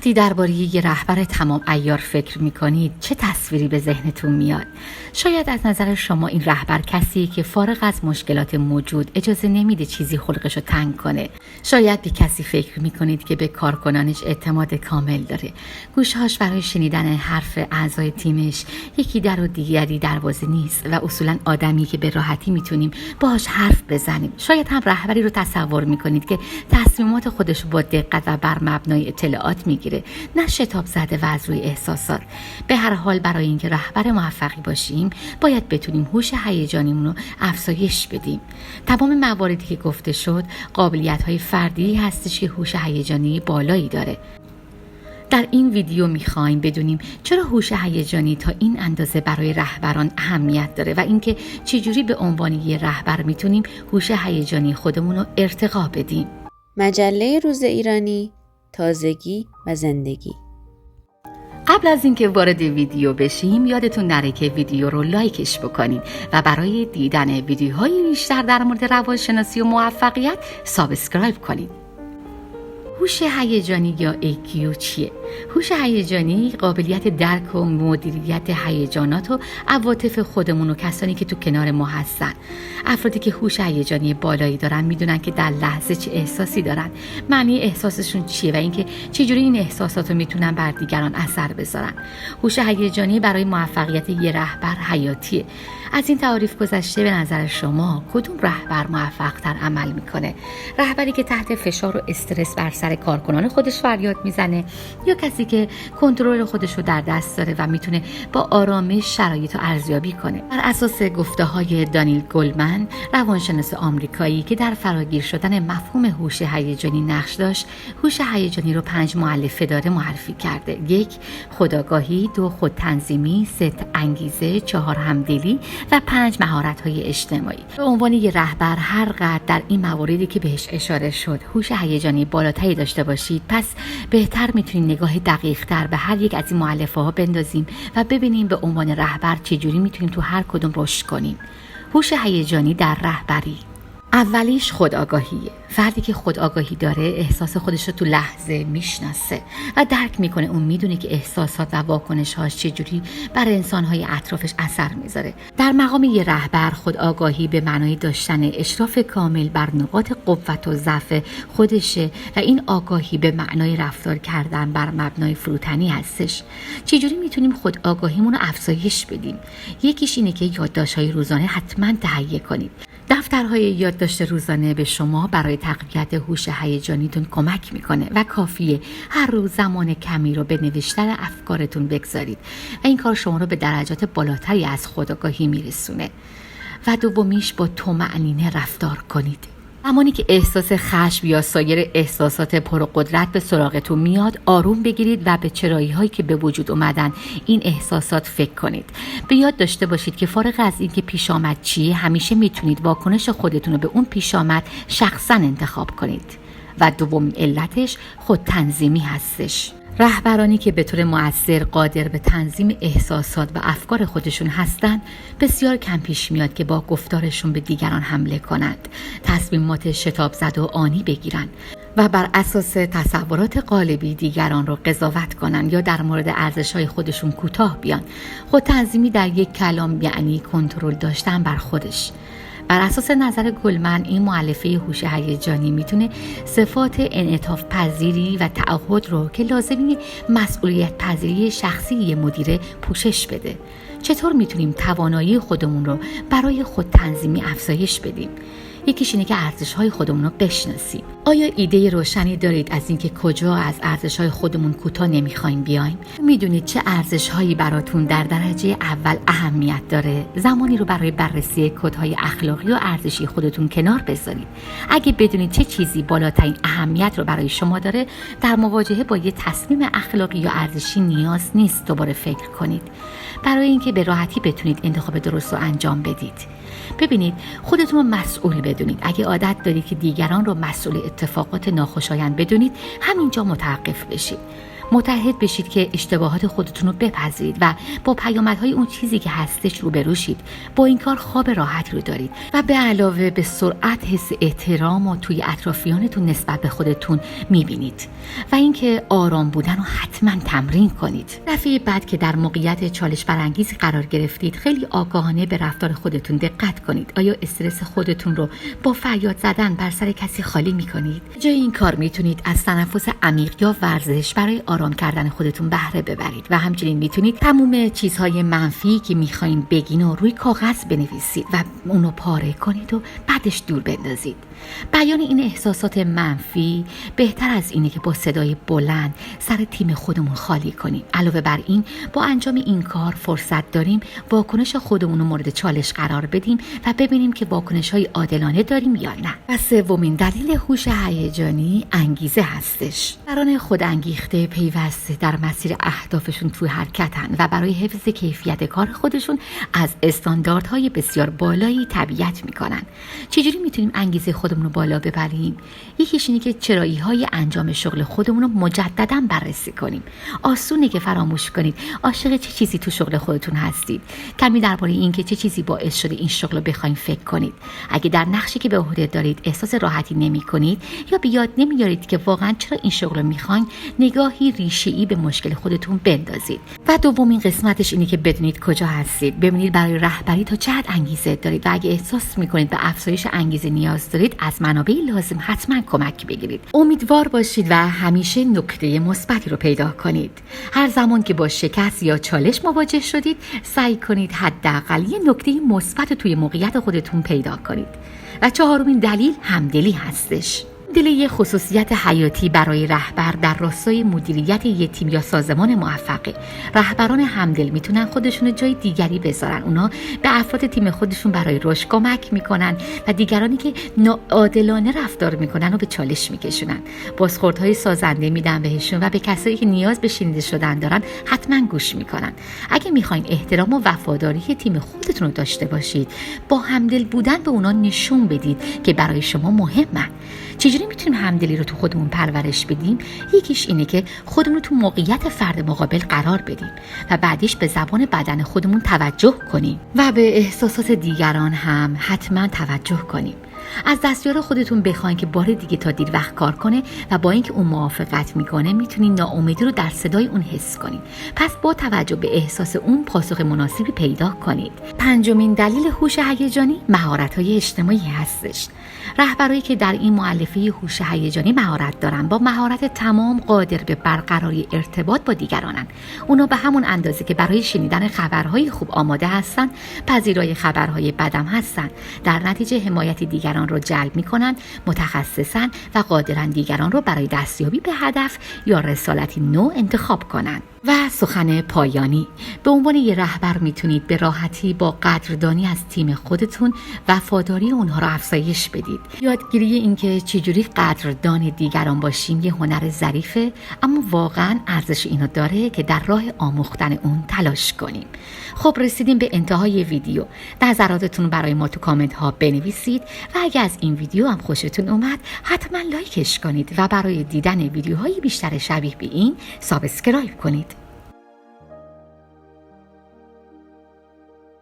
وقتی درباره یه رهبر تمام عیار فکر میکنید چه تصویری به ذهنتون میاد؟ شاید از نظر شما این رهبر کسیه که فارغ از مشکلات موجود اجازه نمیده چیزی خلقشو تنگ کنه. شاید به کسی فکر میکنید که به کارکنانش اعتماد کامل داره. گوشهاش برای شنیدن حرف اعضای تیمش یکی در و دیگری دروازه نیست و اصولا آدمی که به راحتی میتونیم باهاش حرف بزنیم. شاید هم رهبری رو تصور میکنید که تصمیمات خودش با دقت و بر مبنای اطلاعات میگیره، نه شتاب زده و از روی احساسات. به هر حال برای اینکه رهبر موفقی باشیم باید بتونیم هوش هیجانیمون رو افزایش بدیم. تمام مواردی که گفته شد قابلیت‌های فردی هستش که هوش هیجانی بالایی داره. در این ویدیو میخوایم بدونیم چرا هوش هیجانی تا این اندازه برای رهبران اهمیت داره و اینکه چجوری به عنوان یه رهبر میتونیم هوش هیجانی خودمون رو ارتقا بدیم. مجله روز ایرانی، تازگی و زندگی. قبل از اینکه وارد ویدیو بشیم یادتون نره که ویدیو رو لایکش بکنین و برای دیدن ویدیوهای بیشتر در مورد روانشناسی و موفقیت سابسکرایب کنین. هوش هیجانی یا EQ چیه؟ هوش هیجانی قابلیت درک و مدیریت هیجانات و عواطف خودمون و کسانی که تو کنار ما هستن. افرادی که هوش هیجانی بالایی دارن میدونن که در لحظه چه احساسی دارن، معنی احساسشون چیه و اینکه چجوری این احساسات رو میتونن بر دیگران اثر بذارن. هوش هیجانی برای موفقیت یه رهبر حیاتیه. از این تعریف گذشته به نظر شما کدوم رهبر موفق‌تر عمل میکنه؟ رهبری که تحت فشار و استرس بر سر کارکنان خودش فریاد میزنه یا کسی که کنترل خودش رو در دست داره و میتونه با آرامش شرایط رو ارزیابی کنه؟ بر اساس گفته‌های دانیل گلمن، روانشناس آمریکایی که در فراگیر شدن مفهوم هوش هیجانی نقش داشت، هوش هیجانی رو 5 مؤلفه داره معرفی کرده. 1. خودآگاهی، 2. خودتنظیمی، 3. انگیزه، 4. همدلی و 5. مهارت‌های اجتماعی. به عنوان یه رهبر هر قدر در این مواردی که بهش اشاره شد هوش هیجانی بالاتری داشته باشید، پس بهتر میتونیم نگاه دقیق‌تر به هر یک از این مؤلفه‌ها بندازیم و ببینیم به عنوان رهبر چجوری میتونیم تو هر کدوم رشد کنیم. هوش هیجانی در رهبری. اولیش خودآگاهیه. فردی که خودآگاهی داره احساس خودش رو تو لحظه میشناسه و درک میکنه. اون میدونه که احساسات و واکنش‌هاش چجوری بر انسان‌های اطرافش اثر میذاره. در مقام یه رهبر خودآگاهی به معنای داشتن اشراف کامل بر نقاط قوت و ضعف خودشه و این آگاهی به معنای رفتار کردن بر مبنای فروتنی هستش. چجوری میتونیم خودآگاهیمون رو افزایش بدیم؟ یکیش اینه که یادداشت‌های روزانه حتما تهیه کنید. دفترهای یادداشت روزانه به شما برای تقویت هوش هیجانیتون کمک میکنه و کافیه هر روز زمان کمی رو به نوشتن افکارتون بگذارید و این کار شما رو به درجات بالاتری از خودآگاهی میرسونه. و دومیش با طمأنینه رفتار کنید. زمانی که احساس خشم یا سایر احساسات پرقدرت به سراغتون میاد آروم بگیرید و به چرایی‌هایی که به وجود اومدن این احساسات فکر کنید. به یاد داشته باشید که فارغ از اینکه پیش آمد چیه همیشه میتونید واکنش خودتون رو به اون پیش آمد شخصا انتخاب کنید. و دومین علتش خودتنظیمی هستش. رهبرانی که به طور مؤثر قادر به تنظیم احساسات و افکار خودشون هستند بسیار کم پیش میاد که با گفتارشون به دیگران حمله کنند، تصمیمات شتاب زده و آنی بگیرن و بر اساس تصورات قالبی دیگران رو قضاوت کنن یا در مورد ارزش‌های خودشون کوتاه بیان. خودتنظیمی در یک کلام یعنی کنترل داشتن بر خودش. بر اساس نظر گلمن این مؤلفه هوش هیجانی میتونه صفات انعطاف پذیری و تعهد رو که لازمی مسئولیت پذیری شخصی مدیره پوشش بده. چطور میتونیم توانایی خودمون رو برای خودتنظیمی افزایش بدیم؟ یکیش اینه که ارزش‌های خودمون رو بشناسیم. آیا ایده روشنی دارید از اینکه کجا از ارزش‌های خودمون کوتاه نمی‌خوایم بیایم؟ میدونید چه ارزش‌هایی براتون در درجه اول اهمیت داره؟ زمانی رو برای بررسی کدهای اخلاقی و ارزشی خودتون کنار بذارید. اگه بدونید چه چیزی بالاترین اهمیت رو برای شما داره، در مواجهه با یه تصمیم اخلاقی یا ارزشی نیاز نیست دوباره فکر کنید. برای اینکه به راحتی بتونید انتخاب درست رو انجام بدید. ببینید خودتون رو مسئول بدونید. اگه عادت دارید که دیگران رو مسئول اتفاقات ناخوشایند بدونید همینجا متوقف بشید. متعهد بشید که اشتباهات خودتون رو بپذیرید و با پیامدهای اون چیزی که هستش روبرو شید. با این کار خواب راحتی رو دارید و به علاوه به سرعت حس احترام و توی اطرافیانتون نسبت به خودتون میبینید. و اینکه آرام بودن رو حتما تمرین کنید. دفعه بعد که در موقعیت چالش برانگیزی قرار گرفتید، خیلی آگاهانه به رفتار خودتون دقت کنید. آیا استرس خودتون رو با فریاد زدن بر سر کسی خالی میکنید؟ جای این کار میتونید از تنفس عمیق یا ورزش برای آرام کردن خودتون بهره ببرید و همچنین میتونید تمام چیزهای منفی که میخواین بگین رو روی کاغذ بنویسید و اونو پاره کنید و بعدش دور بندازید. بیان این احساسات منفی بهتر از اینه که با صدای بلند سر تیم خودمون خالی کنیم. علاوه بر این، با انجام این کار فرصت داریم واکنش خودمون رو مورد چالش قرار بدیم و ببینیم که واکنش‌های عادلانه داریم یا نه. و سومین دلیل هوش هیجانی انگیزه هستش. دران خود انگیخته پیوسته در مسیر اهدافشون توی حرکتن و برای حفظ کیفیت کار خودشون از استانداردهای بسیار بالایی تبعیت میکنن. چجوری میتونیم انگیزه خودمون رو بالا ببریم؟ یکیش اینه که چرایی‌های انجام شغل خودمون رو مجدداً بررسی کنیم. آسونه که فراموش کنید عاشق چه چیزی تو شغل خودتون هستید. کمی درباره این که چه چیزی باعث شده این شغل رو بخواید فکر کنید. اگه در نقشی که به عهده دارید احساس راحتی نمی‌کنید یا به یاد نمیارید که واقعاً چرا این شغل رو می‌خواید، نگاهی ریشه‌ای به مشکل خودتون بندازید. و دومین قسمتش اینه که بدونید کجا هستید. ببینید برای رهبری تا چه حد انگیزه دارید و اگه احساس می‌کنید به افزایش انگیزه نیاز دارید، از منابع لازم حتما کمک بگیرید. امیدوار باشید و همیشه نکته مثبتی رو پیدا کنید. هر زمان که با شکست یا چالش مواجه شدید، سعی کنید حداقل یه نکته مثبت توی موقعیت خودتون پیدا کنید. و چهارمین دلیل همدلی هستش. دل یه خصوصیت حیاتی برای رهبر در راستای مدیریت یه تیم یا سازمان موفقه. رهبران همدل میتونن خودشون جای دیگری بذارن. اونا به افراد تیم خودشون برای رشد کمک میکنن و دیگرانی که ناعادلانه رفتار میکنن و به چالش میکشونن. بازخوردهای سازنده میدن بهشون و به کسایی که نیاز به شنیده شدن دارن حتما گوش میکنن. اگه میخواین احترام و وفاداری تیم خودتون رو داشته باشید، با همدل بودن به اونا نشون بدید که برای شما مهمن. چجوری میتونیم همدلی رو تو خودمون پرورش بدیم؟ یکیش اینه که خودمون رو تو موقعیت فرد مقابل قرار بدیم و بعدش به زبان بدن خودمون توجه کنیم و به احساسات دیگران هم حتما توجه کنیم. از دستیار خودتون بخواین که بار دیگه تا دیر وقت کار کنه و با اینکه اون موافقت میکنه میتونین ناامیدی رو در صدای اون حس کنین. پس با توجه به احساس اون پاسخ مناسبی پیدا کنید. پنجمین دلیل هوش هیجانی مهارت‌های اجتماعی هستش. رهبرایی که در این مؤلفه هوش هیجانی مهارت دارن با مهارت تمام قادر به برقراری ارتباط با دیگرانن. اونا به همون اندازه که برای شنیدن خبرهای خوب آماده هستن، پذیرای خبرهای بدم هستن. در نتیجه حمایت دیگران رو جلب میکنن، متخصصن و قادرن دیگران رو برای دستیابی به هدف یا رسالتی نو انتخاب کنن. و سخن پایانی، به عنوان یه رهبر میتونید به راحتی با قدردانی از تیم خودتون وفاداری اونها رو افزایش بدید. یادگیری این که چجوری قدردان دیگران باشیم یه هنر ظریفه، اما واقعا ارزش اینو داره که در راه آموختن اون تلاش کنیم. خب رسیدیم به انتهای ویدیو. نظراتتون برای ما تو کامنت ها بنویسید و اگه از این ویدیو هم خوشتون اومد حتما لایکش کنید و برای دیدن ویدیوهای بیشتر شبیه به این سابسکرایب کنید.